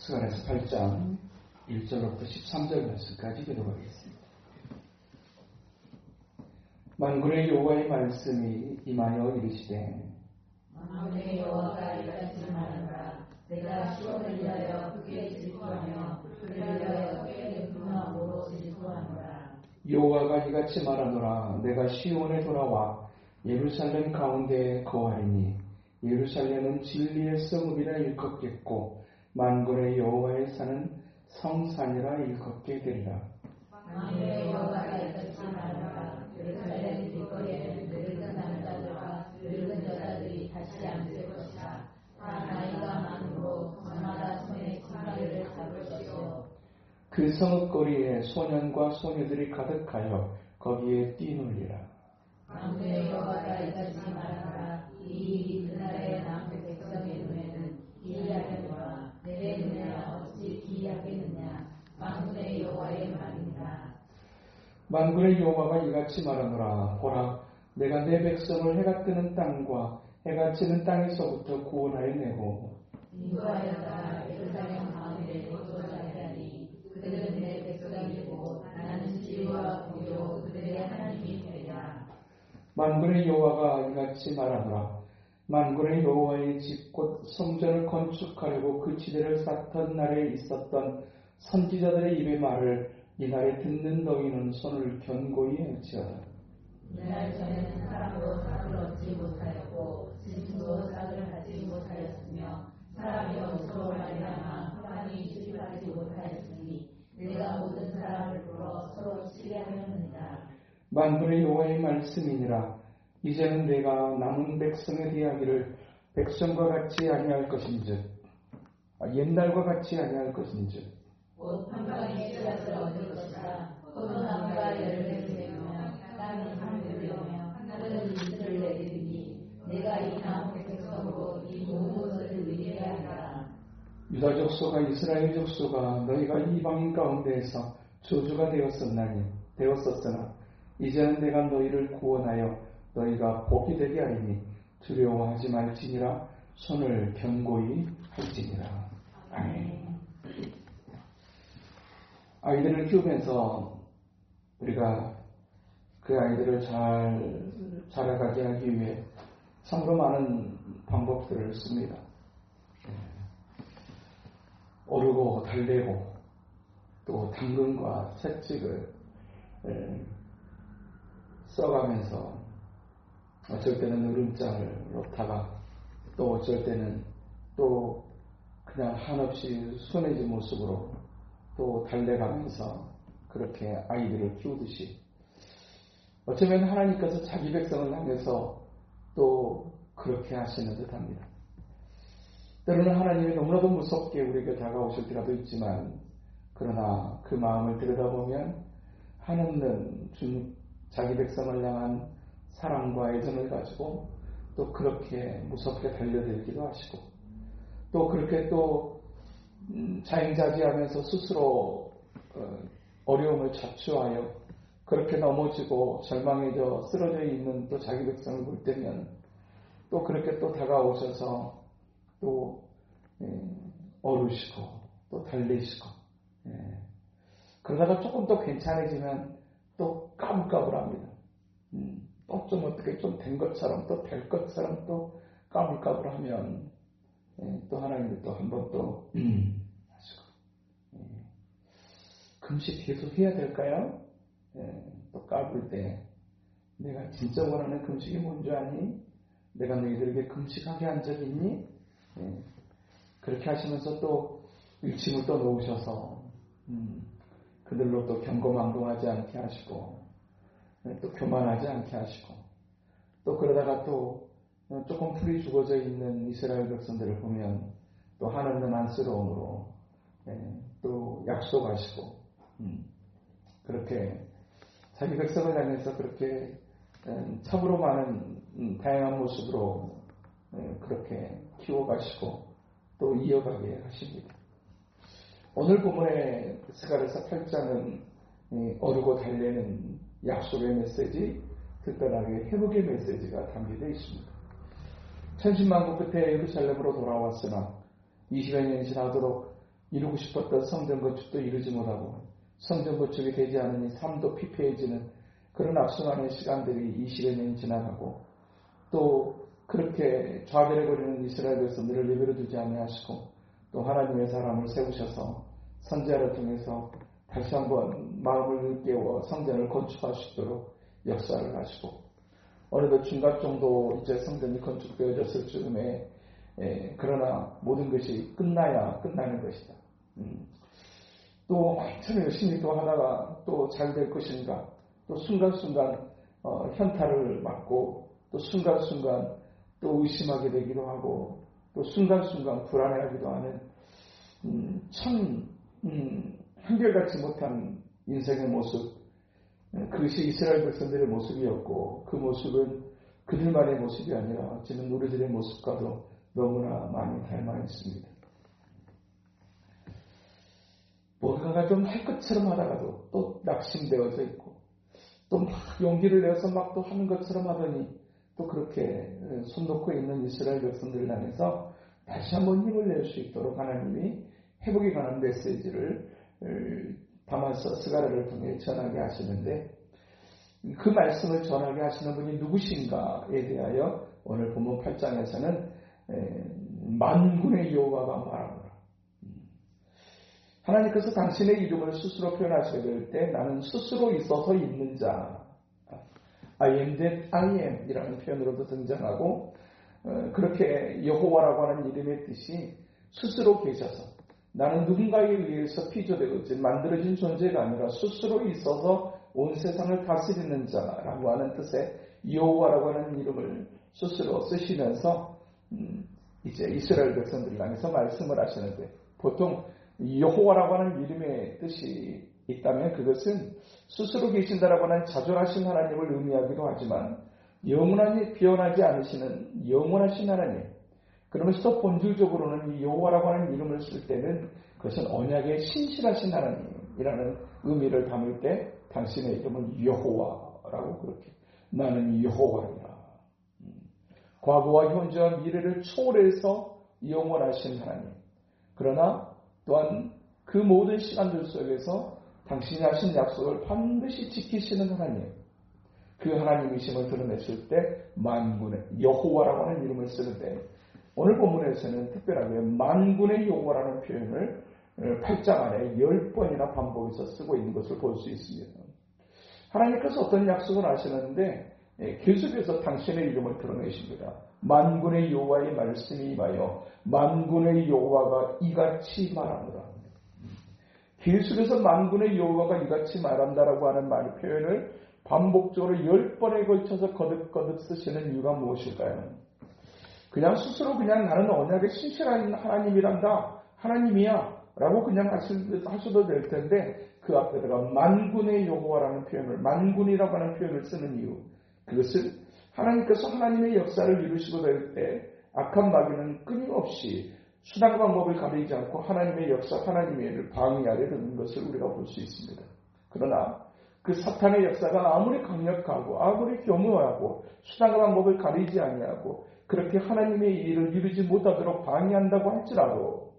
스가랴서 8장 1절부터 13절 말씀까지 기도하겠습니다. 만군의 여호와의 말씀이 임하여 이르시되 만군의 여호와가 이같이 말하노라. 내가 시온을 위하여 크게 질투하며 그를 위하여 크게 분노함으로 질투하노라. 여호와가 이같이 말하노라. 내가 시온에 돌아와 예루살렘 가운데 거하리니 예루살렘은 진리의 성읍이라 일컫겠고 만군의 여호와의 산은 성산이라 일컫게 되리라. 만군의 여호와가 이같이 말하노라. 예루살렘 길거리에는 늙은 남자들과 늙은 여자들이 다시 앉을 것이다. 다 나이가 많으므로 저마다 손에 지팡이를 잡을 것이요. 그 성읍거리에 소년과 소녀들이 가득하여 거기에 뛰놀리라. 만군의 여호와가 이같이 말하노라. 이 일이 그날의 남은 백성의 눈에는 기이하겠노라. 내 눈에는 어찌 기이하겠느냐. 만군의 여호와의 말이니라. 만군의 여호와가 이같이 말하노라. 보라, 내가 내 백성을 해가 뜨는 땅과 해가 지는 땅에서부터 구원하여 내고 인도하였다. 예루살렘 가운데 거주하게 하니 그들은 내 백성이고 나는 진리와 공의로 그들의 하나님이 되리라. 만군의 여호와가 이같이 말하노라. 만군의 여호와의 집 곧 성전을 건축하려고 그 지대를 쌓던 날에 있었던 선지자들의 입의 말을 이날에 듣는 너희는 손을 견고히 할지어다. 이날 전에는 사람으로 삭을 얻지 못하였고 짐승도 삭을 하지 못하였으며 사람이 원수로 말미암아 화관이 출입하지 못하였으니 내가 모든 사람을 불러 서로 치리하였느니라. 만군의 여호와의 말씀이니라. 이제는 내가 남은 백성에 대하기를 백성과 같이 아니할 것인즉 옛날과 같이 아니할 것인즉 곧 한방에 씨앗을 얻을 것이다. 포도나무가 열매를 내며 땅이 함을 내며 하늘은 이슬을 내리니 내가 이 남은 백성으로 이 모든 것을 위하게 하리라. 유다 족속과 이스라엘 족속아, 너희가 이방인 가운데에서 저주가 되었었으나 이제는 내가 너희를 구원하여 너희가 복이 되게 하리니 두려워하지 말지니라. 손을 견고히 할지니라. 아멘. 아이들을 키우면서 우리가 그 아이들을 잘 자라가게 하기 위해 참으로 많은 방법들을 씁니다. 오르고 달래고 또 당근과 채찍을 써가면서 어쩔 때는 누름장을 놓다가 또 어쩔 때는 또 그냥 한없이 순해진 모습으로 또 달래가면서 그렇게 아이들을 키우듯이 어쩌면 하나님께서 자기 백성을 향해서 또 그렇게 하시는 듯합니다. 때로는 하나님이 너무나도 무섭게 우리에게 다가오실 때라도 있지만 그러나 그 마음을 들여다보면 하나님은 자기 백성을 향한 사랑과 애정을 가지고 또 그렇게 무섭게 달려들기도 하시고 또 그렇게 또 자행자지하면서 스스로 어려움을 자초하여 그렇게 넘어지고 절망해져 쓰러져 있는 또 자기 백성을 볼 때면 또 그렇게 또 다가오셔서 또 어루시고 또 달래시고 그러다가 조금 더 괜찮아지면 또 까불까불합니다. 또 좀 어떻게 좀 된 것처럼 또 될 것처럼 또 까불까불하면 또 하나님이 또 한 번 또 하시고 금식 계속 해야 될까요? 또 까불 때 내가 진짜 원하는 금식이 뭔지 아니? 내가 너희들에게 금식하게 한 적 있니? 그렇게 하시면서 또 일침을 또 놓으셔서 그들로 또 경고망동하지 않게 하시고 또 교만하지 않게 하시고 또 그러다가 또 조금 풀이 죽어져 있는 이스라엘 백성들을 보면 또 하나님은 안쓰러움으로 또 약속하시고 그렇게 자기 백성을 향해서 그렇게 참으로 많은 다양한 모습으로 그렇게 키워가시고 또 이어가게 하십니다. 오늘 본문의 스가랴서 8장은 어르고 달래는 약속의 메시지, 특별하게 회복의 메시지가 담겨져 있습니다. 천신만고 끝에 예루살렘으로 돌아왔으나 20여 년이 지나도록 이루고 싶었던 성전 건축도 이루지 못하고 성전 건축이 되지 않으니 삶도 피폐해지는 그런 악순환의 시간들이 20여 년이 지나가고 또 그렇게 좌절해버리는 이스라엘 백성들을 내버려 두지 아니하시고 또 하나님의 사람을 세우셔서 선지자를 통해서 다시 한번 마음을 깨워 성전을 건축할 수 있도록 역사를 하시고 어느덧 중간 정도 이제 성전이 건축되어졌을 즈음에 그러나 모든 것이 끝나야 끝나는 것이다. 또 많은 열심히 또 하다가 또 잘 될 것인가 또 순간순간 현타를 맞고 또 순간순간 또 의심하게 되기도 하고 또 순간순간 불안해하기도 하는 참 한결같지 못한 인생의 모습 그것이 이스라엘 백성들의 모습이었고 그 모습은 그들만의 모습이 아니라 어쩌면 우리들의 모습과도 너무나 많이 닮아 있습니다. 뭔가가 좀 할 것처럼 하다가도 또 낙심되어져 있고 또 막 용기를 내어서 막 또 하는 것처럼 하더니 또 그렇게 손 놓고 있는 이스라엘 백성들을 향해서 다시 한번 힘을 낼 수 있도록 하나님이 회복에 관한 메시지를 담아서 스가랴를 통해 전하게 하시는데 그 말씀을 전하게 하시는 분이 누구신가에 대하여 오늘 본문 8장에서는 만군의 여호와가 말합니다. 하나님께서 당신의 이름을 스스로 표현하시게 될 때 나는 스스로 있어서 있는 자 I am that I am 이라는 표현으로도 등장하고 그렇게 여호와라고 하는 이름의 뜻이 스스로 계셔서 나는 누군가에 의해서 피조되었지 만들어진 존재가 아니라 스스로 있어서 온 세상을 다스리는 자라고 하는 뜻의 여호와라고 하는 이름을 스스로 쓰시면서 이제 이스라엘 백성들을 향해서 말씀을 하시는데 보통 여호와라고 하는 이름의 뜻이 있다면 그것은 스스로 계신다라고 하는 자존하신 하나님을 의미하기도 하지만 영원하니 변하지 않으시는 영원하신 하나님 그러면서 본질적으로는 이 여호와라고 하는 이름을 쓸 때는 그것은 언약의 신실하신 하나님이라는 의미를 담을 때 당신의 이름은 여호와라고 그렇게 나는 여호와이라 과거와 현재와 미래를 초월해서 영원하신 하나님 그러나 또한 그 모든 시간들 속에서 당신이 하신 약속을 반드시 지키시는 하나님 그 하나님이심을 드러냈을 때 만군의 여호와라고 하는 이름을 쓰는데 오늘 본문에서는 특별하게 만군의 여호와라는 표현을 8장 안에 10번이나 반복해서 쓰고 있는 것을 볼 수 있습니다. 하나님께서 어떤 약속을 하시는데 계속해서 당신의 이름을 드러내십니다. 만군의 여호와의 말씀이 임하여 만군의 여호와가 이같이 말합니다. 계속해서 만군의 여호와가 이같이 말한다라고 하는 말 표현을 반복적으로 10번에 걸쳐서 거듭거듭 쓰시는 이유가 무엇일까요? 그냥 스스로 그냥 나는 언약의 신실한 하나님이란다. 하나님이야. 라고 그냥 하셔도 될 텐데 그 앞에다가 만군의 여호와라는 표현을 만군이라고 하는 표현을 쓰는 이유 그것은 하나님께서 하나님의 역사를 이루시고 될 때 악한 마귀는 끊임없이 수단과 방법을 가리지 않고 하나님의 역사 하나님의 일을 방해하려 드는 것을 우리가 볼 수 있습니다. 그러나 그 사탄의 역사가 아무리 강력하고 아무리 교묘하고 수단과 방법을 가리지 아니하고 그렇게 하나님의 일을 이루지 못하도록 방해한다고 할지라도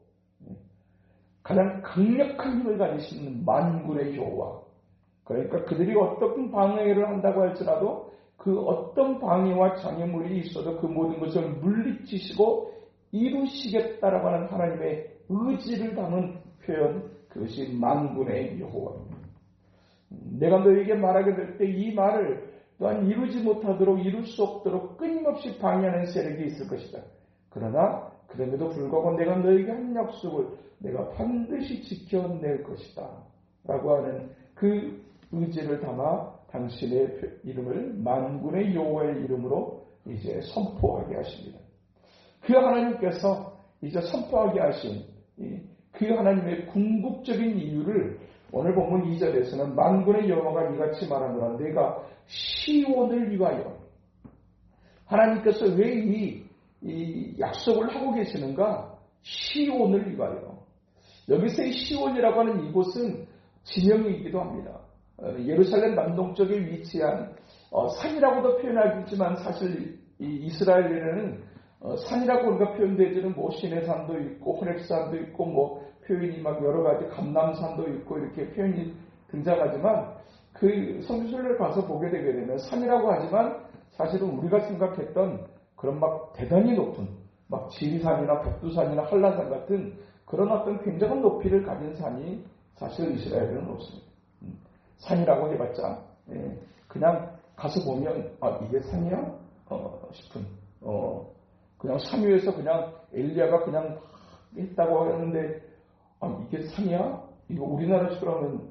가장 강력한 힘을 가지시는 만군의 여호와 그러니까 그들이 어떤 방해를 한다고 할지라도 그 어떤 방해와 장애물이 있어도 그 모든 것을 물리치시고 이루시겠다라고 하는 하나님의 의지를 담은 표현 그것이 만군의 여호와입니다. 내가 너에게 말하게 될 때 이 말을 또한 이루지 못하도록 이룰 수 없도록 끊임없이 방해하는 세력이 있을 것이다. 그러나 그럼에도 불구하고 내가 너에게 한 약속을 내가 반드시 지켜낼 것이다. 라고 하는 그 의지를 담아 당신의 이름을 만군의 여호와의 이름으로 이제 선포하게 하십니다. 그 하나님께서 이제 선포하게 하신 그 하나님의 궁극적인 이유를 오늘 본문 2절에서는 만군의 여호와가 이같이 말하노라 내가 시온을 위하여 하나님께서 왜 이 약속을 하고 계시는가? 시온을 위하여 여기서의 시온이라고 하는 이곳은 지명이기도 합니다. 예루살렘 남동쪽에 위치한 산이라고도 표현하지만 사실 이스라엘에는 산이라고 우리가 표현되지는 뭐 시내산도 있고 호렙산도 있고 뭐 표현이 막 여러 가지 감람산도 있고 이렇게 표현이 등장하지만 그 성지순례를 가서 보게 되게 되면 산이라고 하지만 사실은 우리가 생각했던 그런 막 대단히 높은 막 지리산이나 백두산이나 한라산 같은 그런 어떤 굉장한 높이를 가진 산이 사실 이스라엘에는 없습니다. 산이라고 해봤자 그냥 가서 보면 이게 산이야? 싶은 그냥 산 위에서 그냥 엘리야가 그냥 했다고 하는데 이게 산이야? 이거 우리나라식으로 하면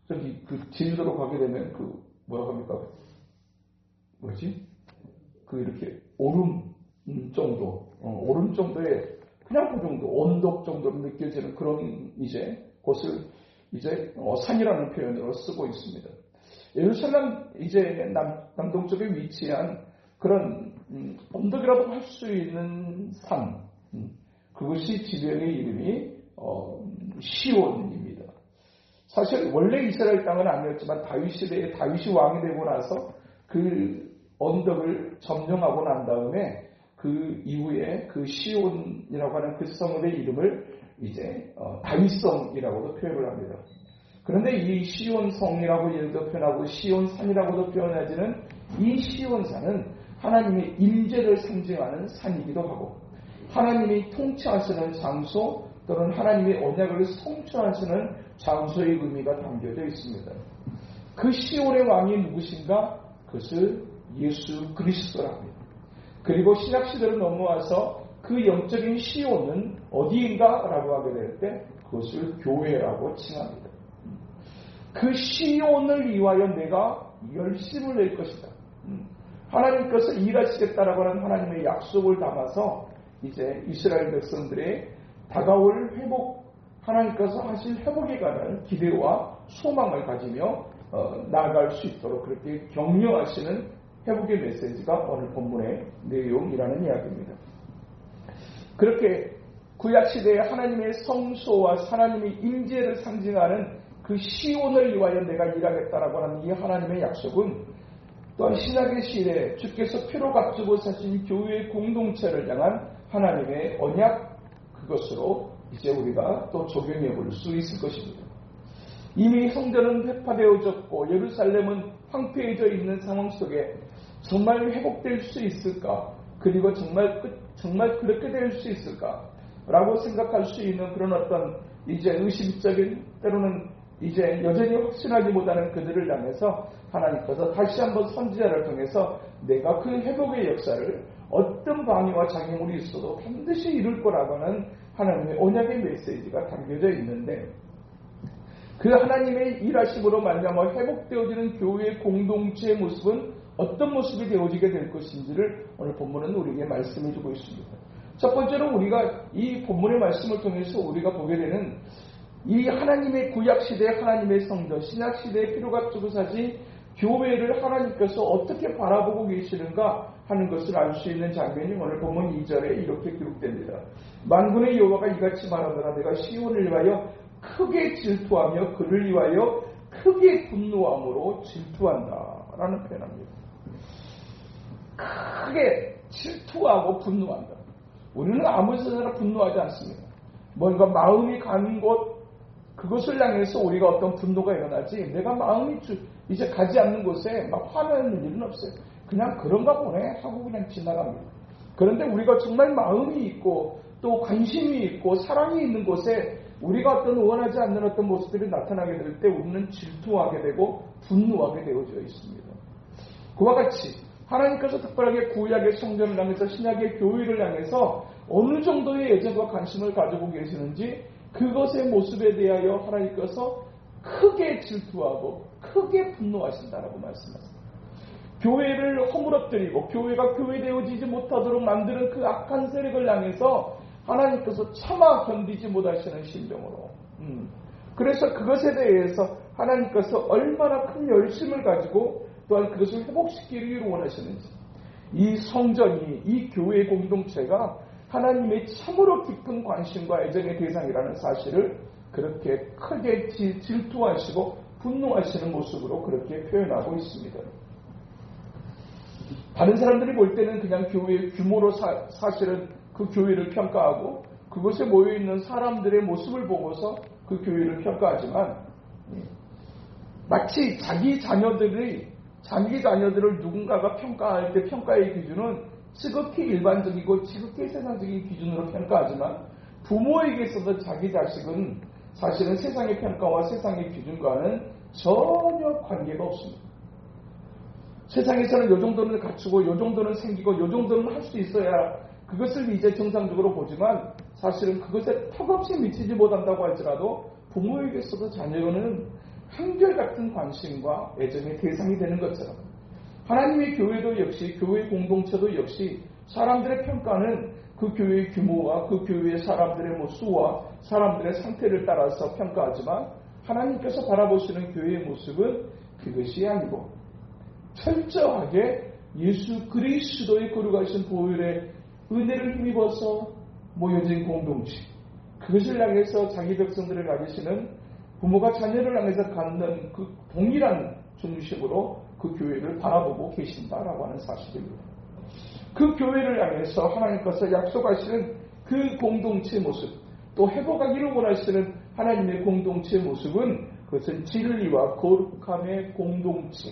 저기 그 제주도로 가게 되면 그 뭐라고 합니까? 뭐지? 그 이렇게 오름 정도 오름 정도의 그냥 그 정도 언덕 정도로 느껴지는 그런 이제 곳을 이제 산이라는 표현으로 쓰고 있습니다. 예루살렘 이제 남동쪽에 위치한 그런 언덕이라고 할 수 있는 산 그것이 지명의 이름이 시온입니다. 사실 원래 이스라엘 땅은 아니었지만 다윗 시대에 다윗이 왕이 되고 나서 그 언덕을 점령하고 난 다음에 그 이후에 그 시온이라고 하는 그 성의 이름을 이제 다윗성이라고도 표현을 합니다. 그런데 이 시온성이라고 예도 표현하고 시온산이라고도 표현하지는 이 시온산은 하나님의 임재를 상징하는 산이기도 하고 하나님이 통치하시는 장소 또는 하나님의 언약을 성취하시는 장소의 의미가 담겨져 있습니다. 그 시온의 왕이 누구신가? 그것을 예수 그리스도랍니다. 그리고 신약시대로 넘어와서 그 영적인 시온은 어디인가? 라고 하게 될 때 그것을 교회라고 칭합니다. 그 시온을 위하여 내가 열심을 낼 것이다. 하나님께서 일하시겠다라고 하는 하나님의 약속을 담아서 이제 이스라엘 백성들의 다가올 회복, 하나님께서 하실 회복에 관한 기대와 소망을 가지며 나아갈 수 있도록 그렇게 격려하시는 회복의 메시지가 오늘 본문의 내용이라는 이야기입니다. 그렇게 구약시대에 하나님의 성소와 하나님의 임재를 상징하는 그 시온을 위하여 내가 일하겠다라고 하는 이 하나님의 약속은 또한 신약의 시대에 주께서 피로 값주고 사신 교회의 공동체를 향한 하나님의 언약 그것으로 이제 우리가 또 적용해 볼 수 있을 것입니다. 이미 성전은 회파되어졌고 예루살렘은 황폐해져 있는 상황 속에 정말 회복될 수 있을까? 그리고 정말 그렇게 될 수 있을까? 라고 생각할 수 있는 그런 어떤 이제 의심적인 때로는 이제 여전히 확신하지 못하는 그들을 향해서 하나님께서 다시 한번 선지자를 통해서 내가 그 회복의 역사를 어떤 방해와 장애물이 있어도 반드시 이룰 거라고 하는 하나님의 언약의 메시지가 담겨져 있는데 그 하나님의 일하심으로 말미암아 회복되어지는 교회의 공동체의 모습은 어떤 모습이 되어지게 될 것인지를 오늘 본문은 우리에게 말씀해 주고 있습니다. 첫 번째로 우리가 이 본문의 말씀을 통해서 우리가 보게 되는 이 하나님의 구약시대 하나님의 성전 신약시대의 피로가 주고사지 교회를 하나님께서 어떻게 바라보고 계시는가 하는 것을 알 수 있는 장면이 오늘 본문 2절에 이렇게 기록됩니다. 만군의 여호와가 이같이 말하노라 내가 시온을 위하여 크게 질투하며 그를 위하여 크게 분노함으로 질투한다 라는 표현합니다. 크게 질투하고 분노한다. 우리는 아무 데서나 분노하지 않습니다. 뭔가 마음이 가는 곳 그것을 향해서 우리가 어떤 분노가 일어나지 내가 마음이 이제 가지 않는 곳에 막 화나는 일은 없어요. 그냥 그런가 보네 하고 그냥 지나갑니다. 그런데 우리가 정말 마음이 있고 또 관심이 있고 사랑이 있는 곳에 우리가 어떤 원하지 않는 어떤 모습들이 나타나게 될 때 우리는 질투하게 되고 분노하게 되어져 있습니다. 그와 같이 하나님께서 특별하게 구약의 성전을 향해서 신약의 교회를 향해서 어느 정도의 애정과 관심을 가지고 계시는지 그것의 모습에 대하여 하나님께서 크게 질투하고 크게 분노하신다라고 말씀하십니다. 교회를 허물어뜨리고 교회가 교회되어지지 못하도록 만드는 그 악한 세력을 향해서 하나님께서 차마 견디지 못하시는 심정으로 그래서 그것에 대해서 하나님께서 얼마나 큰 열심을 가지고 또한 그것을 회복시키기를 원하시는지 이 성전이 이 교회 공동체가 하나님의 참으로 깊은 관심과 애정의 대상이라는 사실을 그렇게 크게 질투하시고 분노하시는 모습으로 그렇게 표현하고 있습니다. 다른 사람들이 볼 때는 그냥 교회의 규모로 사실은 그 교회를 평가하고 그곳에 모여있는 사람들의 모습을 보고서 그 교회를 평가하지만 마치 자기 자녀들을 누군가가 평가할 때 평가의 기준은 지극히 일반적이고 지극히 세상적인 기준으로 평가하지만 부모에게 있어서 자기 자식은 사실은 세상의 평가와 세상의 기준과는 전혀 관계가 없습니다. 세상에서는 요 정도는 갖추고 요 정도는 생기고 요 정도는 할 수 있어야 그것을 이제 정상적으로 보지만 사실은 그것에 턱없이 미치지 못한다고 할지라도 부모에게 있어서 자녀는 한결같은 관심과 애정의 대상이 되는 것처럼 하나님의 교회도 역시 교회 공동체도 역시 사람들의 평가는 그 교회의 규모와 그 교회의 사람들의 수와 사람들의 상태를 따라서 평가하지만 하나님께서 바라보시는 교회의 모습은 그것이 아니고 철저하게 예수 그리스도의 거룩하신 보혈의 은혜를 힘입어서 모여진 공동체, 그것을 향해서 자기 백성들을 가지시는 부모가 자녀를 향해서 갖는 그 동일한 중심으로 그 교회를 바라보고 계신다라고 하는 사실입니다. 그 교회를 향해서 하나님께서 약속하시는 그 공동체 모습, 또 회복하기를 원하시는 하나님의 공동체 모습은 그것은 진리와 거룩함의 공동체,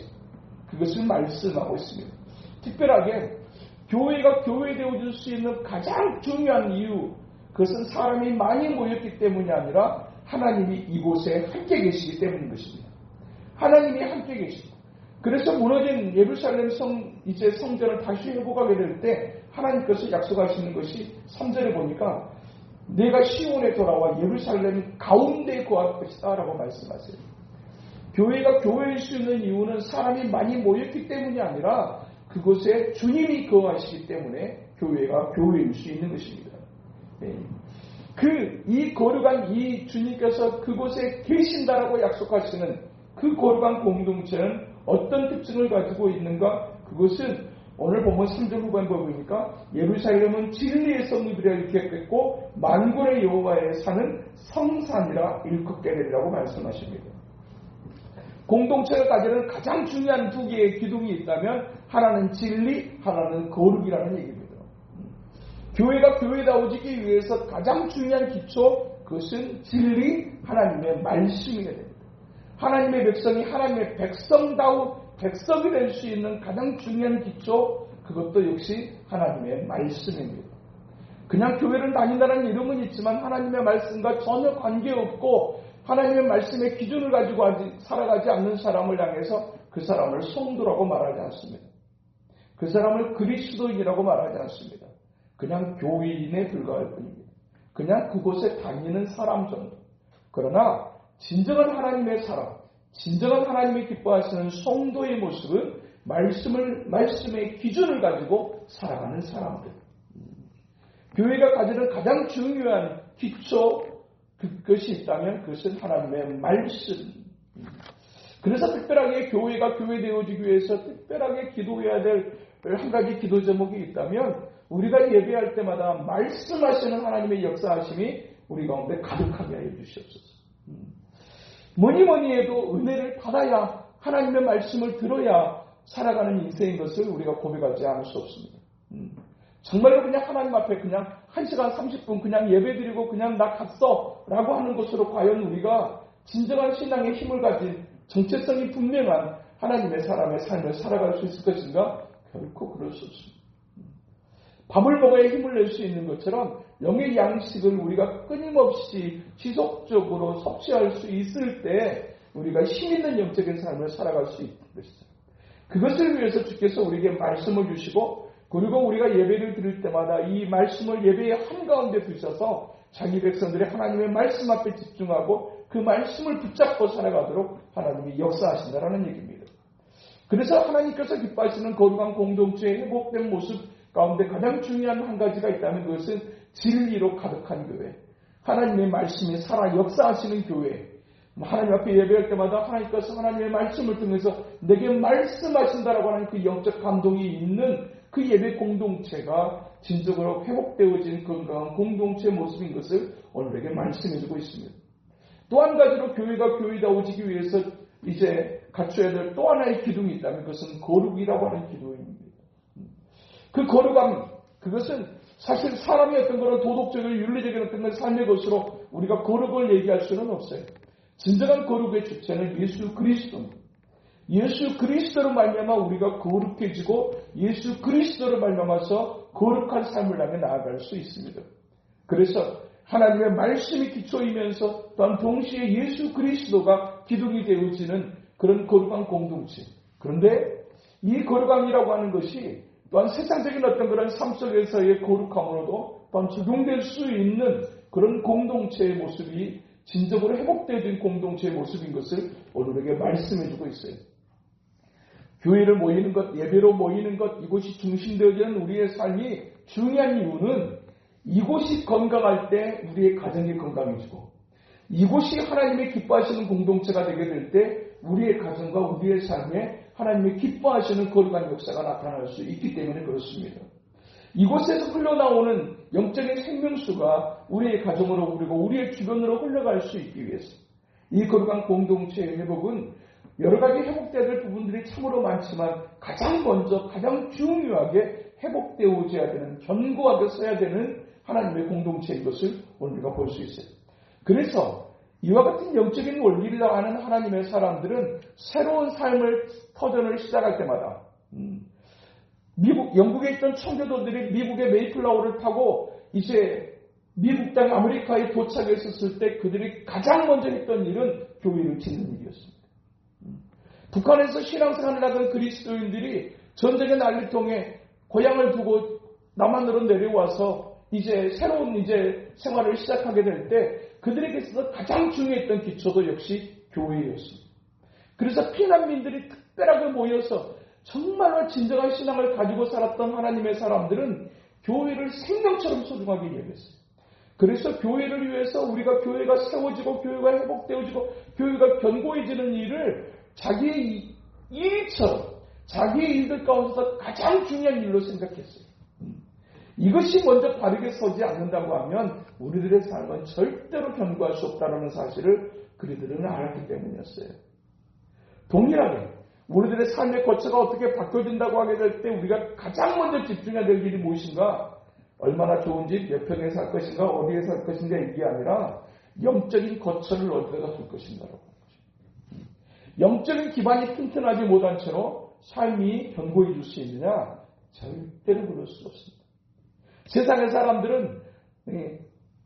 그것을 말씀하고 있습니다. 특별하게 교회가 교회되어질 수 있는 가장 중요한 이유, 그것은 사람이 많이 모였기 때문이 아니라 하나님이 이곳에 함께 계시기 때문인 것입니다. 하나님이 함께 계십니다. 그래서 무너진 예루살렘 이제 성전을 다시 회복하게 될 때 하나님께서 약속하시는 것이 3절에 보니까 내가 시온에 돌아와 예루살렘 가운데에 거할 것이다 라고 말씀하세요. 교회가 교회일 수 있는 이유는 사람이 많이 모였기 때문이 아니라 그곳에 주님이 거하시기 때문에 교회가 교회일 수 있는 것입니다. 이 거룩한 이 주님께서 그곳에 계신다라고 약속하시는 그 거룩한 공동체는 어떤 특징을 가지고 있는가? 그것은 오늘 보면 3절 후반부에 보니까 예루살렘은 진리의 성읍이라 일컫겠고 만군의 여호와의 산은 성산이라 일컫게 되리라고 말씀하십니다. 공동체가 가지는 가장 중요한 두 개의 기둥이 있다면 하나는 진리, 하나는 거룩이라는 얘기입니다. 교회가 교회다워지기 위해서 가장 중요한 기초, 그것은 진리, 하나님의 말씀이 됩니다. 하나님의 백성이 하나님의 백성이 될 수 있는 가장 중요한 기초, 그것도 역시 하나님의 말씀입니다. 그냥 교회를 다닌다는 이름은 있지만 하나님의 말씀과 전혀 관계없고 하나님의 말씀의 기준을 가지고 살아가지 않는 사람을 향해서 그 사람을 성도라고 말하지 않습니다. 그 사람을 그리스도인이라고 말하지 않습니다. 그냥 교인에 불과할 뿐입니다. 그냥 그곳에 다니는 사람 정도. 그러나 진정한 하나님의 사람, 진정한 하나님이 기뻐하시는 성도의 모습은 말씀의 기준을 가지고 살아가는 사람들. 교회가 가지는 가장 중요한 기초, 그것이 있다면 그것은 하나님의 말씀. 그래서 특별하게 교회가 교회되어지기 위해서 특별하게 기도해야 될 한 가지 기도 제목이 있다면 우리가 예배할 때마다 말씀하시는 하나님의 역사하심이 우리 가운데 가득하게 하여 주시옵소서. 뭐니 해도 은혜를 받아야 하나님의 말씀을 들어야 살아가는 인생인 것을 우리가 고백하지 않을 수 없습니다. 정말로 그냥 하나님 앞에 그냥 1시간 30분 그냥 예배드리고 그냥 나 갔어 라고 하는 것으로 과연 우리가 진정한 신앙의 힘을 가진 정체성이 분명한 하나님의 사람의 삶을 살아갈 수 있을 것인가? 결코 그럴 수 없습니다. 밥을 먹어야 힘을 낼 수 있는 것처럼 영의 양식을 우리가 끊임없이 지속적으로 섭취할 수 있을 때 우리가 힘있는 영적인 삶을 살아갈 수 있는 것이죠. 그것을 위해서 주께서 우리에게 말씀을 주시고 그리고 우리가 예배를 드릴 때마다 이 말씀을 예배의 한가운데 두셔서 자기 백성들이 하나님의 말씀 앞에 집중하고 그 말씀을 붙잡고 살아가도록 하나님이 역사하신다라는 얘기입니다. 그래서 하나님께서 기뻐하시는 거룩한 공동체의 회복된 모습 가운데 가장 중요한 한 가지가 있다면 그것은 진리로 가득한 교회, 하나님의 말씀이 살아 역사하시는 교회. 하나님 앞에 예배할 때마다 하나님께서 하나님의 말씀을 통해서 내게 말씀하신다라고 하는 그 영적 감동이 있는 그 예배 공동체가 진정으로 회복되어진 건강한 공동체 모습인 것을 오늘에게 말씀해주고 있습니다. 또 한 가지로 교회가 교회다워지기 위해서 이제 갖춰야 될 또 하나의 기둥이 있다면 그것은 거룩이라고 하는 기둥입니다. 그 거룩함, 그것은 사실 사람의 어떤 그런 도덕적인 윤리적인 어떤 그런 삶의 것으로 우리가 거룩을 얘기할 수는 없어요. 진정한 거룩의 주체는 예수 그리스도입니다. 예수 그리스도로 말미암아 우리가 거룩해지고 예수 그리스도로 말미암아서 거룩한 삶을 향해 나아갈 수 있습니다. 그래서 하나님의 말씀이 기초이면서 또한 동시에 예수 그리스도가 기둥이 되어지는 그런 거룩한 공동체. 그런데 이 거룩함이라고 하는 것이 또한 세상적인 어떤 그런 삶 속에서의 거룩함으로도 또한 적용될 수 있는 그런 공동체의 모습이 진정으로 회복되어진 공동체의 모습인 것을 오늘에게 말씀해주고 있어요. 교회를 모이는 것, 예배로 모이는 것, 이곳이 중심되어지는 우리의 삶이 중요한 이유는 이곳이 건강할 때 우리의 가정이 건강해지고 이곳이 하나님의 기뻐하시는 공동체가 되게 될 때 우리의 가정과 우리의 삶에 하나님의 기뻐하시는 거룩한 역사가 나타날 수 있기 때문에 그렇습니다. 이곳에서 흘러나오는 영적인 생명수가 우리의 가정으로 그리고 우리의 주변으로 흘러갈 수 있기 위해서 이 거룩한 공동체의 회복은 여러 가지 회복되어야 될 부분들이 참으로 많지만 가장 먼저 가장 중요하게 회복되어져야 되는 견고하게 써야 되는 하나님의 공동체인 것을 오늘 우리가 볼 수 있어요. 그래서 이와 같은 영적인 원리를 아는 하나님의 사람들은 새로운 삶을 터전을 시작할 때마다 영국에 있던 청교도들이 미국의 메이플라워를 타고 이제 미국 땅 아메리카에 도착했었을 때 그들이 가장 먼저 했던 일은 교회를 짓는 일이었습니다. 북한에서 신앙생활을 하던 그리스도인들이 전쟁의 난리통에 고향을 두고 남한으로 내려와서 이제 새로운 이제 생활을 시작하게 될 때 그들에게 있어서 가장 중요했던 기초도 역시 교회였습니다. 그래서 피난민들이 특별하게 모여서 정말로 진정한 신앙을 가지고 살았던 하나님의 사람들은 교회를 생명처럼 소중하게 여겼어요. 그래서 교회를 위해서 우리가 교회가 세워지고 교회가 회복되어지고 교회가 견고해지는 일을 자기의 일처럼 자기의 일들 가운데서 가장 중요한 일로 생각했어요. 이것이 먼저 바르게 서지 않는다고 하면 우리들의 삶은 절대로 견고할 수 없다는 사실을 그들은 알았기 때문이었어요. 동일하게 우리들의 삶의 거처가 어떻게 바뀌어진다고 하게 될 때 우리가 가장 먼저 집중해야 될 일이 무엇인가? 얼마나 좋은 집, 몇 평에 살 것인가, 어디에 살 것인가 이게 아니라 영적인 거처를 어디다가 둘 것인가라고. 영적인 기반이 튼튼하지 못한 채로 삶이 견고해질 수 있느냐? 절대로 그럴 수 없습니다. 세상의 사람들은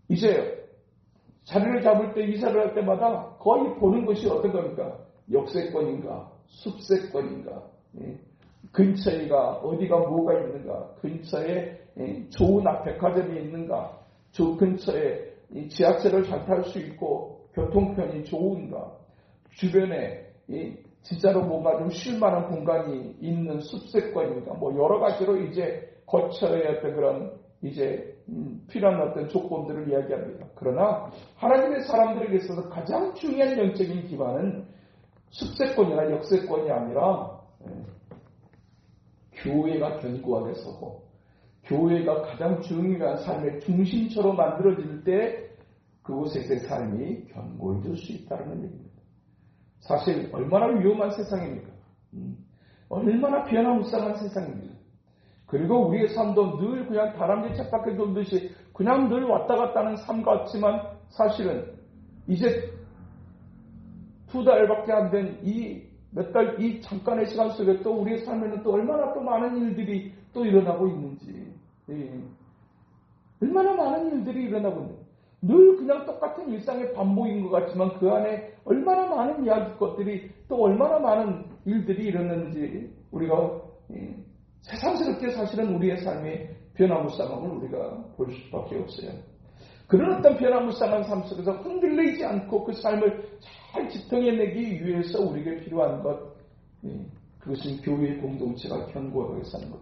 이제 자리를 잡을 때 이사를 할 때마다 거의 보는 것이 어떤 겁니까? 역세권인가? 숲세권인가? 근처에가 어디가 뭐가 있는가? 근처에 좋은 백화점이 있는가? 저 근처에 지하철을 잘 탈 수 있고 교통편이 좋은가? 주변에 진짜로 뭔가 좀 쉴 만한 공간이 있는 숲세권인가? 뭐 여러 가지로 이제 거처의 어떤 그런 이제 필요한 어떤 조건들을 이야기합니다. 그러나 하나님의 사람들에게 있어서 가장 중요한 영적인 기반은 숲세권이나 역세권이 아니라 교회가 견고하게 서고 교회가 가장 중요한 삶의 중심처럼 만들어질 때 그곳에서의 삶이 견고해질 수 있다는 얘기입니다. 사실 얼마나 위험한 세상입니까? 얼마나 변화무쌍한 세상입니다. 그리고 우리의 삶도 늘 그냥 다람쥐 쳇바퀴 돌듯이 그냥 늘 왔다 갔다 하는 삶 같지만 사실은 이제 2달밖에 안 된 이 몇 달, 이 잠깐의 시간 속에 또 우리의 삶에는 또 얼마나 또 많은 일들이 또 일어나고 있는지. 얼마나 많은 일들이 일어나고 있는지. 늘 그냥 똑같은 일상의 반복인 것 같지만 그 안에 얼마나 많은 이야기 것들이 또 얼마나 많은 일들이 일어났는지 우리가 세상스럽게 사실은 우리의 삶의 변화무쌍함을 우리가 볼 수밖에 없어요. 그런 어떤 변화무쌍한 삶 속에서 흔들리지 않고 그 삶을 잘 지탱해내기 위해서 우리에게 필요한 것, 그것은 교회의 공동체가 견고하게 사는 것.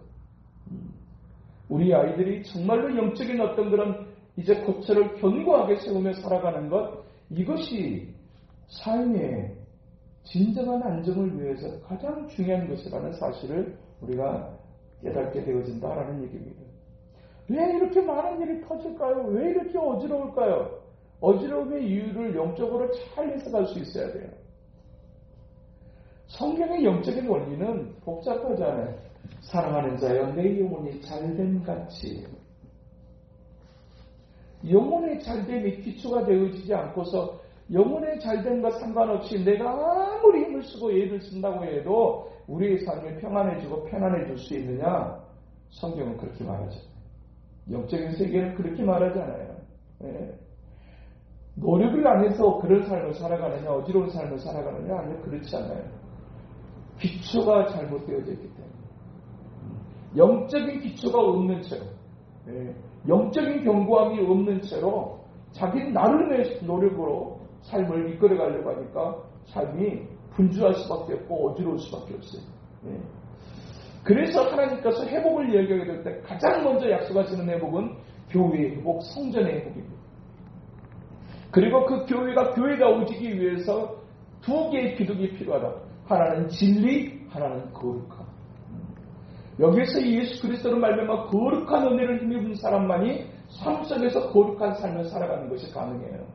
우리 아이들이 정말로 영적인 어떤 그런 이제 거처를 견고하게 세우며 살아가는 것, 이것이 삶의 진정한 안정을 위해서 가장 중요한 것이라는 사실을 우리가 깨닫게 되어진다라는 얘기입니다. 왜 이렇게 많은 일이 터질까요? 왜 이렇게 어지러울까요? 어지러움의 이유를 영적으로 잘 해석할 수 있어야 돼요. 성경의 영적인 원리는 복잡하지 않아요. 사랑하는 자여 내 영혼이 잘됨같이 영혼의 잘됨이 기초가 되어지지 않고서 영혼의 잘됨과 상관없이 내가 아무리 힘을 쓰고 애를 쓴다고 해도 우리의 삶이 평안해지고 편안해질 수 있느냐? 성경은 그렇게 말하죠. 영적인 세계는 그렇게 말하지 않아요. 예. 노력을 안 해서 그런 삶을 살아가느냐, 어지러운 삶을 살아가느냐? 아니요, 그렇지 않아요. 기초가 잘못되어져 있기 때문에. 영적인 기초가 없는 채로, 영적인 견고함이 없는 채로 자기 나름의 노력으로 삶을 이끌어가려고 하니까 삶이 분주할 수밖에 없고 어지러울 수밖에 없어요. 그래서 하나님께서 회복을 이야기하게 될 때 가장 먼저 약속하시는 회복은 교회의 회복, 성전의 회복입니다. 그리고 그 교회가 교회가 오지기 위해서 두 개의 기둥이 필요하다. 하나는 진리, 하나는 거룩함. 여기에서 예수 그리스도로 말미암아 거룩한 은혜를 힘입은 사람만이 삶 속에서 거룩한 삶을 살아가는 것이 가능해요.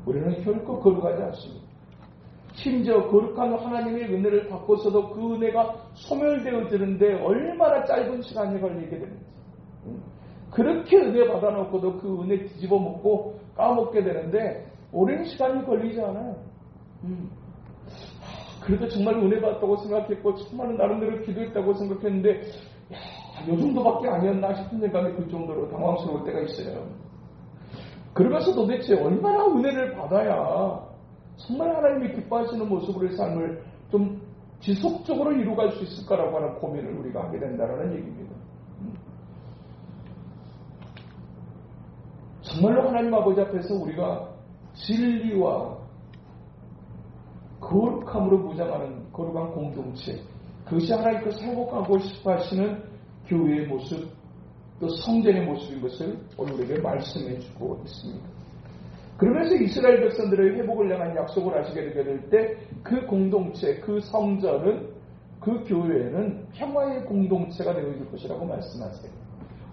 우리는 결코 거룩하지 않습니다. 심지어 거룩한 하나님의 은혜를 받고서도 그 은혜가 소멸되어지는데 얼마나 짧은 시간이 걸리게 되는지. 그렇게 은혜 받아놓고도 그 은혜 뒤집어 먹고 까먹게 되는데 오랜 시간이 걸리지 않아요. 그래도 정말 은혜 받았다고 생각했고 정말 나름대로 기도했다고 생각했는데 요 정도밖에 아니었나 싶은 생각이 들 정도로 당황스러울 때가 있어요. 그러면서 도대체 얼마나 은혜를 받아야 정말 하나님이 기뻐하시는 모습으로의 삶을 좀 지속적으로 이루어갈 수 있을까라고 하는 고민을 우리가 하게 된다는 얘기입니다. 정말로 하나님 아버지 앞에서 우리가 진리와 거룩함으로 무장하는 거룩한 공동체, 그것이 하나님께서 회복하고 싶어 하시는 교회의 모습, 또 성전의 모습인 것을 오늘 우리에게 말씀해 주고 있습니다. 그러면서 이스라엘 백성들의 회복을 향한 약속을 하시게 될 때 그 공동체, 그 성전은, 그 교회는 평화의 공동체가 되어질 것이라고 말씀하세요.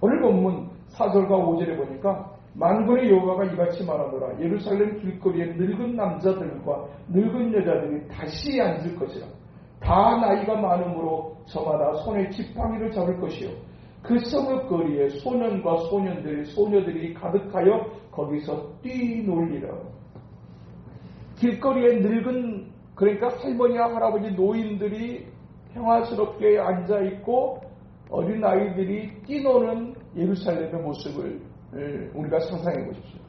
오늘 본문 4절과 5절에 보니까 만군의 여호와가 이같이 말하노라. 예루살렘 길거리에 늙은 남자들과 늙은 여자들이 다시 앉을 것이라. 다 나이가 많으므로 저마다 손에 지팡이를 잡을 것이요. 그 성읍거리에 소년과 소녀들이 가득하여 거기서 뛰놀리라. 길거리에 늙은, 그러니까 할머니와 할아버지, 노인들이 평화스럽게 앉아있고 어린 아이들이 뛰노는 예루살렘의 모습을 우리가 상상해 보십시오.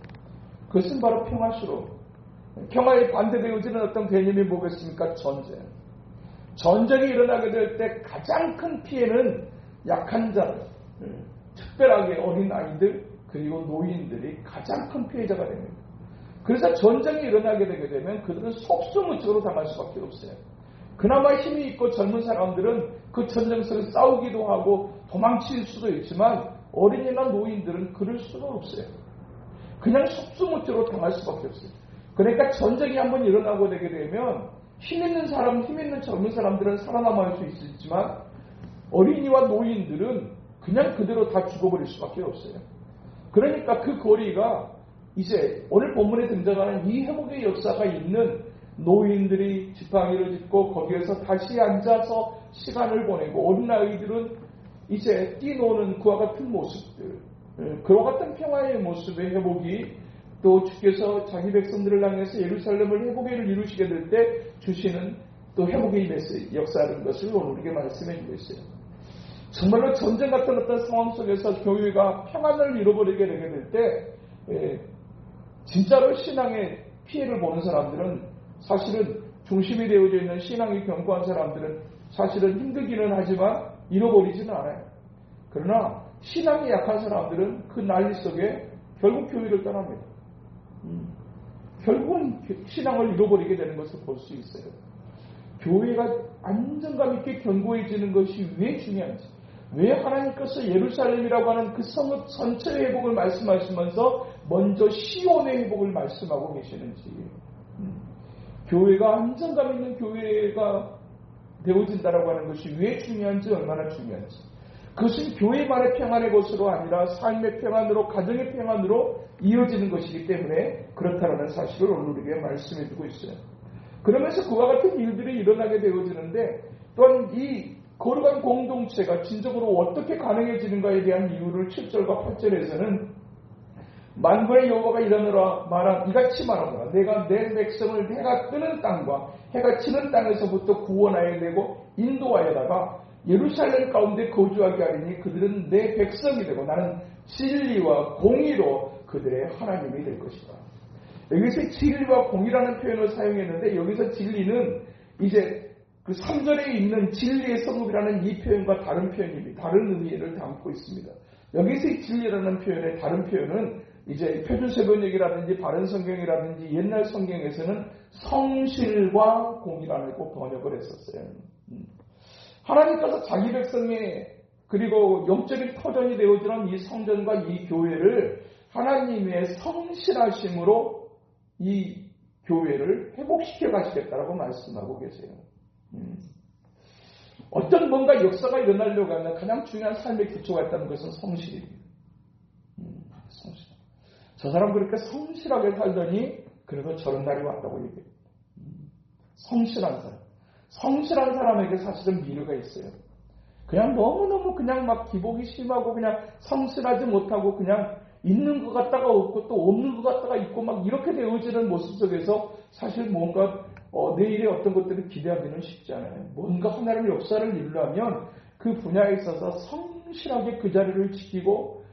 그것은 바로 평화스러움. 평화에 반대되어지는 어떤 개념이 뭐겠습니까? 전쟁. 전쟁이 일어나게 될 때 가장 큰 피해는 약한 자들, 특별하게 어린 아이들, 그리고 노인들이 가장 큰 피해자가 됩니다. 그래서 전쟁이 일어나게 되게 되면 그들은 속수무책으로 당할 수밖에 없어요. 그나마 힘이 있고 젊은 사람들은 그 전쟁 속에서 싸우기도 하고 도망칠 수도 있지만 어린이나 노인들은 그럴 수가 없어요. 그냥 속수무책으로 당할 수밖에 없어요. 그러니까 전쟁이 한번 일어나고 되게 되면 힘 있는 사람, 힘 있는 젊은 사람들은 살아남을 수 있지만 어린이와 노인들은 그냥 그대로 다 죽어버릴 수밖에 없어요. 그러니까 그 거리가 이제 오늘 본문에 등장하는 이 회복의 역사가 있는 노인들이 지팡이를 짚고 거기에서 다시 앉아서 시간을 보내고 어린아이들은 이제 뛰노는 그와 같은 모습들, 그와 같은 평화의 모습의 회복이 또 주께서 자기 백성들을 향해서 예루살렘을 회복을 이루시게 될 때 주시는 또 회복의 역사라는 것을 오늘 우리에게 말씀해 주고 있어요. 정말로 전쟁 같은 어떤 상황 속에서 교회가 평안을 잃어버리게 되게 될 때 진짜로 신앙의 피해를 보는 사람들은 사실은 중심이 되어져 있는 신앙이 견고한 사람들은 사실은 힘들기는 하지만 잃어버리지는 않아요. 그러나 신앙이 약한 사람들은 그 난리 속에 결국 교회를 떠납니다. 결국은 신앙을 잃어버리게 되는 것을 볼 수 있어요. 교회가 안정감 있게 견고해지는 것이 왜 중요한지, 왜 하나님께서 예루살렘이라고 하는 그 성읍 전체의 회복을 말씀하시면서 먼저 시온의 회복을 말씀하고 계시는지, 교회가 안정감 있는 교회가 되어진다라고 하는 것이 왜 중요한지, 얼마나 중요한지, 그것은 교회만의 평안의 것으로 아니라 삶의 평안으로, 가정의 평안으로 이어지는 것이기 때문에 그렇다는 사실을 오늘 우리에게 말씀해 주고 있어요. 그러면서 그와 같은 일들이 일어나게 되어지는데 또한 이 거룩한 공동체가 진정으로 어떻게 가능해지는가에 대한 이유를 7절과 8절에서는 만군의 여호와가 이러느라 말한 이같이 말하노라. 내가 내 백성을 해가 뜨는 땅과 해가 지는 땅에서부터 구원하여 내고 인도하여다가 예루살렘 가운데 거주하게 하리니 그들은 내 백성이 되고 나는 진리와 공의로 그들의 하나님이 될 것이다. 여기서 진리와 공의라는 표현을 사용했는데 여기서 진리는 이제 그 3절에 있는 진리의 성읍이라는 이 표현과 다른 표현입니다. 다른 의미를 담고 있습니다. 여기서 이 진리라는 표현의 다른 표현은 이제 표준세번역이라든지 바른성경이라든지 옛날 성경에서는 성실과 공의라고 번역을 했었어요. 하나님께서 자기 백성의 그리고 영적인 터전이 되어지는 이 성전과 이 교회를 하나님의 성실하심으로 이 교회를 회복시켜 가시겠다라고 말씀하고 계세요. 어떤 뭔가 역사가 일어나려고 하면 가장 중요한 삶의 기초가 있다는 것은 성실입니다. 성실. 저 사람 그렇게 성실하게 살더니 그래서 저런 날이 왔다고 얘기해요. 성실한 사람. 성실한 사람에게 사실은 미래가 있어요. 그냥 너무너무 그냥 막 기복이 심하고 그냥 성실하지 못하고 그냥 있는 것 같다가 없고 또 없는 것 같다가 있고 막 이렇게 되어지는 모습 속에서 사실 뭔가 내일의 어떤 것들을 기대하기는 쉽지 않아요. 뭔가 하나님의 역사를 이루려면 그 분야에 있어서 성실하게 그 자리를 지키고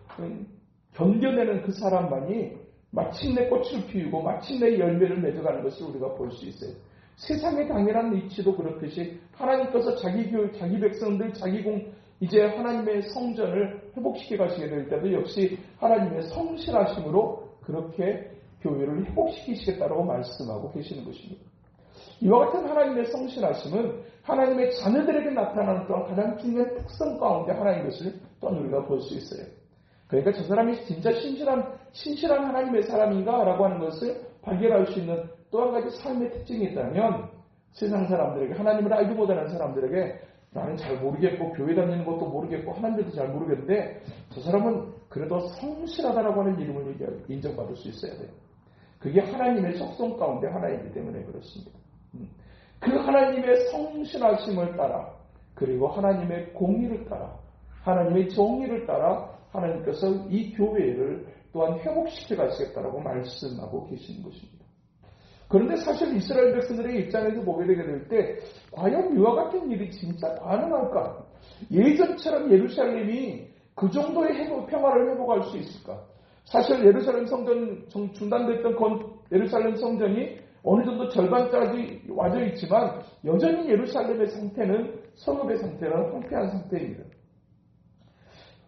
견뎌내는 그 사람만이 마침내 꽃을 피우고 마침내 열매를 맺어가는 것을 우리가 볼 수 있어요. 세상의 당연한 이치도 그렇듯이 하나님께서 자기 백성들, 이제 하나님의 성전을 회복시켜 가시게 될 때도 역시 하나님의 성실하심으로 그렇게 교회를 회복시키시겠다고 말씀하고 계시는 것입니다. 이와 같은 하나님의 성실하심은 하나님의 자녀들에게 나타나는 또한 가장 중요한 특성 가운데 하나인 것을 또한 우리가 볼 수 있어요. 그러니까 저 사람이 진짜 신실한 하나님의 사람인가? 라고 하는 것을 발견할 수 있는 또 한 가지 삶의 특징이 있다면 세상 사람들에게 하나님을 알지 못하는 사람들에게 나는 잘 모르겠고 교회 다니는 것도 모르겠고 하나님도 잘 모르겠는데 저 사람은 그래도 성실하다라고 하는 이름을 인정받을 수 있어야 돼요. 그게 하나님의 속성 가운데 하나이기 때문에 그렇습니다. 그 하나님의 성실하심을 따라 그리고 하나님의 공의를 따라 하나님의 정의를 따라 하나님께서 이 교회를 또한 회복시켜 가시겠다라고 말씀하고 계시는 것입니다. 그런데 사실 이스라엘 백성들의 입장에서 보게 되게 될 때 과연 이와 같은 일이 진짜 가능할까? 예전처럼 예루살렘이 그 정도의 평화를 회복할 수 있을까? 사실 예루살렘 성전 중단됐던 예루살렘 성전이 어느 정도 절반까지 와져 있지만 여전히 예루살렘의 상태는 성읍의 상태는 황폐한 상태입니다.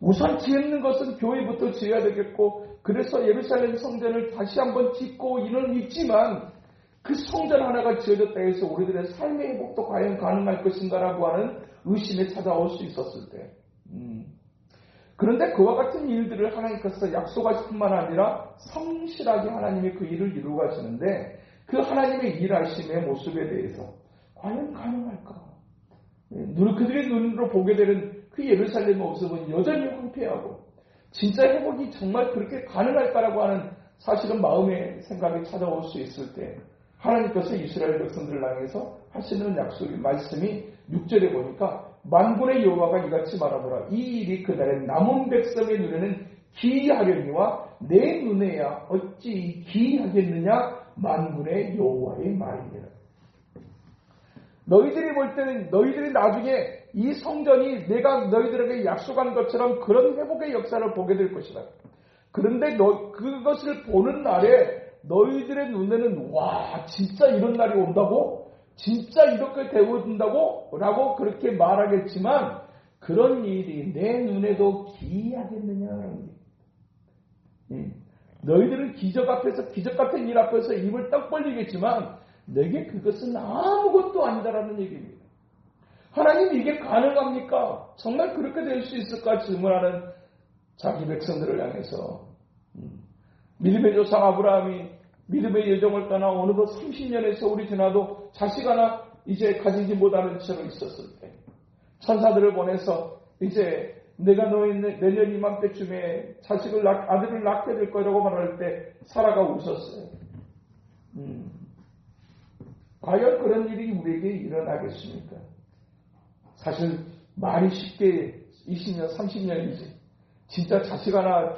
우선 짓는 것은 교회부터 지어야 되겠고 그래서 예루살렘 성전을 다시 한번 짓고 이는 있지만 그 성전 하나가 지어졌다 해서 우리들의 삶의 회복도 과연 가능할 것인가라고 하는 의심에 찾아올 수 있었을 때 그런데 그와 같은 일들을 하나님께서 약속하실 뿐만 아니라 성실하게 하나님이 그 일을 이루어 가시는데 그 하나님의 일하심의 모습에 대해서 과연 가능할까? 그들의 눈으로 보게 되는 그 예루살렘 모습은 여전히 황폐하고 진짜 회복이 정말 그렇게 가능할까라고 하는 사실은 마음의 생각이 찾아올 수 있을 때 하나님께서 이스라엘 백성들을 향해서 하시는 약속의 말씀이 6절에 보니까 만군의 여호와가 이같이 말하노라. 이 일이 그날의 남은 백성의 눈에는 기이하려니와 내 눈에야 어찌 기이하겠느냐 만군의 여호와의 말입니다. 너희들이 볼 때는 너희들이 나중에 이 성전이 내가 너희들에게 약속한 것처럼 그런 회복의 역사를 보게 될 것이다. 그런데 그것을 보는 날에 너희들의 눈에는 와 진짜 이런 날이 온다고? 진짜 이렇게 되어진다고? 라고 그렇게 말하겠지만 그런 일이 내 눈에도 기이하겠느냐라는 얘기입니다. 너희들은 기적 같은 일 앞에서 입을 떡 벌리겠지만 내게 그것은 아무것도 아니다라는 얘기입니다. 하나님 이게 가능합니까? 정말 그렇게 될 수 있을까 질문하는 자기 백성들을 향해서 믿음의 조상 아브라함이 믿음의 여정을 떠나 어느덧 30년의 세월이 지나도 자식 하나 이제 가지지 못하는 채로 있었을 때 천사들을 보내서 이제 내가 내년 이맘때쯤에 아들을 낳게 될 거라고 말할 때 사라가 웃었어요. 과연 그런 일이 우리에게 일어나겠습니까? 사실 말이 쉽게 20년, 30년이지. 진짜 자식 하나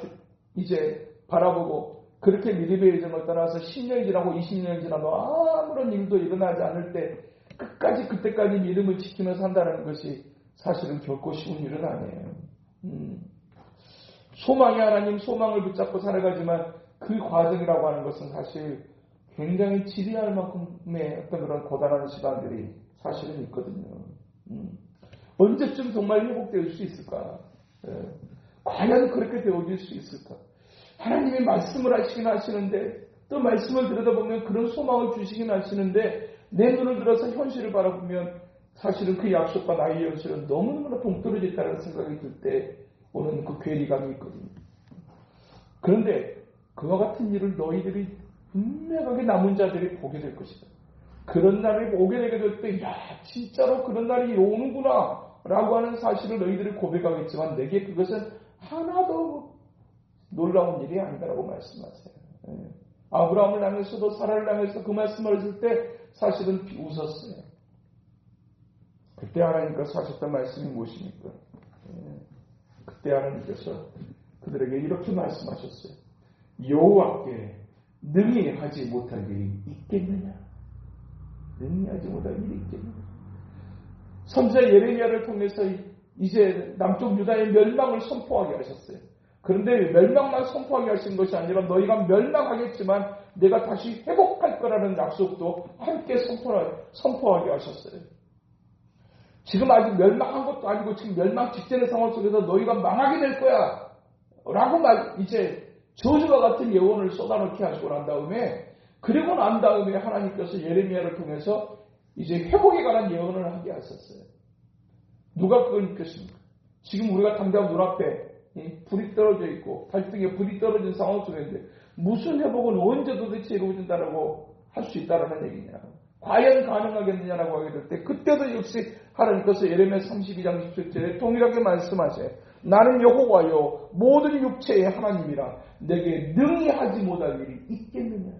이제 바라보고 그렇게 믿음의 여정을 떠나서 10년이 지나고 20년이 지나도 아무런 일도 일어나지 않을 때 끝까지 그때까지 믿음을 지키면서 산다는 것이 사실은 결코 쉬운 일은 아니에요. 소망이 하나님 소망을 붙잡고 살아가지만 그 과정이라고 하는 것은 사실 굉장히 지리할 만큼의 어떤 그런 고단한 시간들이 사실은 있거든요. 언제쯤 정말 회복될 수 있을까? 과연 그렇게 되어질 수 있을까? 하나님이 말씀을 하시긴 하시는데 또 말씀을 들여다보면 그런 소망을 주시긴 하시는데 내 눈을 들어서 현실을 바라보면 사실은 그 약속과 나의 현실은 너무너무나 동떨어져 있다는 생각이 들 때 오는 그 괴리감이 있거든요. 그런데 그와 같은 일을 너희들이 분명하게 남은 자들이 보게 될 것이다. 그런 날이 오게 되게 될 때 야 진짜로 그런 날이 오는구나 라고 하는 사실을 너희들이 고백하겠지만 내게 그것은 하나도 놀라운 일이 아니다라고 말씀하세요. 아브라함을 향해서도 사라를 향해서 그 말씀을 했을 때 사실은 웃었어요. 그때 하나님께서 하셨던 말씀이 무엇입니까? 그때 하나님께서 그들에게 이렇게 말씀하셨어요. 여호와께 능히 하지 못할 일이 있겠느냐? 능히 하지 못할 일이 있겠느냐? 선지자 예레미야를 통해서 이제 남쪽 유다의 멸망을 선포하게 하셨어요. 그런데 멸망만 선포하게 하신 것이 아니라 너희가 멸망하겠지만 내가 다시 회복할 거라는 약속도 함께 선포하게 하셨어요. 지금 아직 멸망한 것도 아니고 지금 멸망 직전의 상황 속에서 너희가 망하게 될 거야 라고 이제 저주와 같은 예언을 쏟아놓게 하시고 난 다음에 그리고 난 다음에 하나님께서 예레미야를 통해서 이제 회복에 관한 예언을 하게 하셨어요. 누가 그걸 믿겠습니까? 지금 우리가 당장 눈앞에 불이 떨어져 있고 발등에 불이 떨어진 상황 속인데 무슨 회복은 언제 도대체 이루어진다라고 할 수 있다라는 얘기냐. 과연 가능하겠느냐라고 하게 될 때 그때도 역시 하나님께서 예레미야 32장 17절에 동일하게 말씀하세요. 나는 여호와여 모든 육체의 하나님이라 내게 능히 하지 못할 일이 있겠느냐.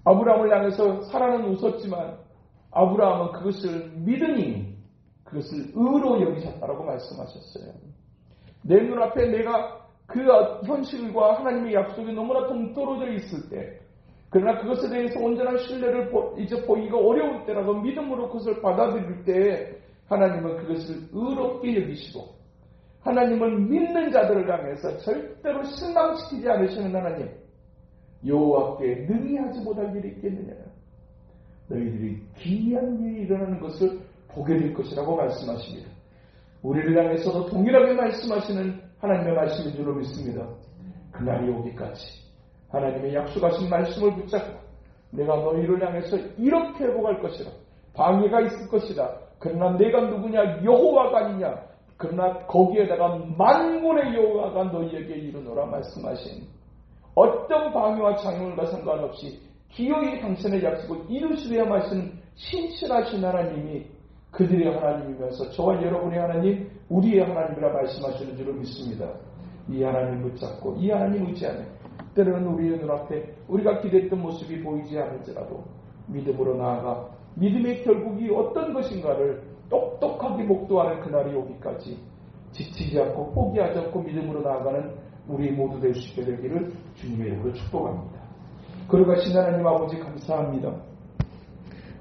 아브라함을 향해서 사라는 웃었지만 아브라함은 그것을 믿으니 그것을 의로 여기셨다라고 말씀하셨어요. 내 눈앞에 내가 그 현실과 하나님의 약속이 너무나 동떨어져 있을 때 그러나 그것에 대해서 온전한 신뢰를 이제 보이기가 어려울 때라도 믿음으로 그것을 받아들일 때 하나님은 그것을 의롭게 여기시고 하나님을 믿는 자들을 향해서 절대로 실망시키지 않으시는 하나님 여호와께 능히 하지 못할 일이 있겠느냐. 너희들이 기이한 일이 일어나는 것을 보게 될 것이라고 말씀하십니다. 우리를 향해서도 동일하게 말씀하시는 하나님의 말씀인 줄로 믿습니다. 그날이 오기까지 하나님의 약속하신 말씀을 붙잡고 내가 너희를 향해서 이렇게 회복할 것이라. 방해가 있을 것이다. 그러나 내가 누구냐? 여호와가 아니냐? 그러나 거기에다가 만군의 여호와가 너희에게 이르노라 말씀하신 어떤 방해와 장애물과 상관없이 기어이 당신의 약속을 이루시려 하시는 신실하신 하나님이 그들의 하나님이면서 저와 여러분의 하나님, 우리의 하나님이라 말씀하시는 줄을 믿습니다. 이 하나님 붙잡고 이 하나님 의지하며 때로는 우리의 눈앞에 우리가 기대했던 모습이 보이지 않을지라도 믿음으로 나아가 믿음의 결국이 어떤 것인가를 똑똑하게 목도하는 그날이 오기까지 지치지 않고 포기하지 않고 믿음으로 나아가는 우리 모두 될 수 있게 되기를 주님의 이름으로 축복합니다. 거룩하신 하나님 아버지 감사합니다.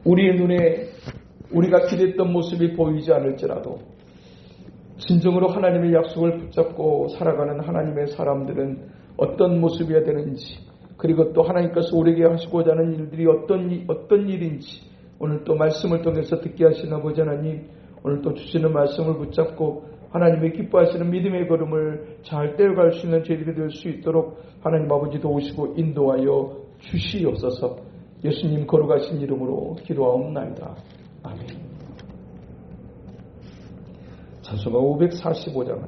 우리의 눈에 우리가 기대했던 모습이 보이지 않을지라도 진정으로 하나님의 약속을 붙잡고 살아가는 하나님의 사람들은 어떤 모습이어야 되는지 그리고 또 하나님께서 우리에게 하시고자 하는 일들이 어떤 일인지 오늘 또 말씀을 통해서 듣게 하신 아버지 하나님 오늘 또 주시는 말씀을 붙잡고 하나님의 기뻐하시는 믿음의 걸음을 잘 떼어갈 수 있는 저희들이 될 수 있도록 하나님 아버지 도우시고 인도하여 주시옵소서. 예수님 거룩하신 이름으로 기도하옵나이다. 아멘. 찬송가 545장